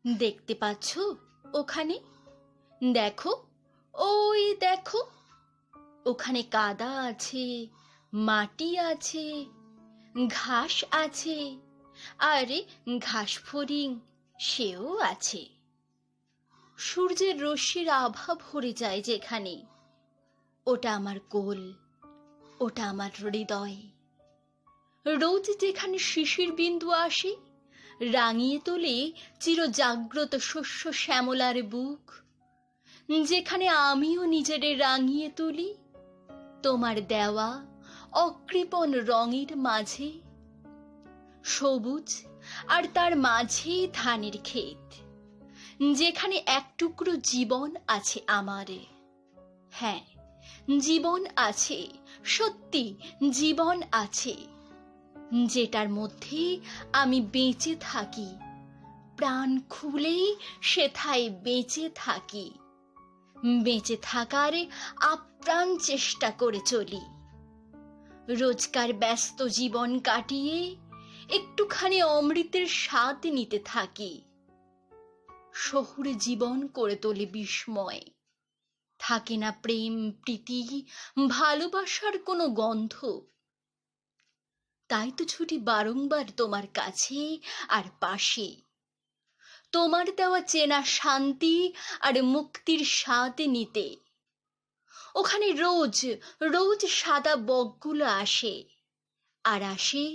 দেখতে পাচ্ছ ওখানে? দেখো, ওই দেখো, ওখানে কাদা আছে, মাটি আছে, ঘাস আছে, আরে ঘাস ফড়িং সেও আছে। সূর্যের রশ্মির আভা ভরে যায় যেখানে, ওটা আমার কোল, ওটা আমার হৃদয়। রোজ যেখানে শিশির বিন্দু আসে, রাঙিয়ে তোলে চিরজাগ্রত শস্য শ্যামলার বুক, যেখানে আমিও নিজের রাঙিয়ে তুলি তোমার দেওয়া অকৃপণ রঙের মাঝে। সবুজ আর তার মাঝেই ধানের ক্ষেত, যেখানে এক টুকরো জীবন আছে আমার। হ্যাঁ, জীবন আছে, সত্যি জীবন আছে, যেটার মধ্যে আমি বেঁচে থাকি, প্রাণ খুলেই সেথায় বেঁচে থাকি, বেঁচে থাকার আপ্রাণ চেষ্টা করে চলি। রোজকার ব্যস্ত জীবন কাটিয়ে একটুখানি অমৃতের স্বাদ নিতে থাকি। শহুরে জীবন করে তোলে বিস্ময়, থাকে না প্রেম প্রীতি ভালোবাসার কোনো গন্ধ। তাই তো ছুটি বারংবার তোমার কাছে আর পাশে, তোমার দেওয়া চেনা শান্তি আর মুক্তির স্বাদ নিতে। ওখানে রোজ রোজ সাদা বকগুলো আসে, আর আসে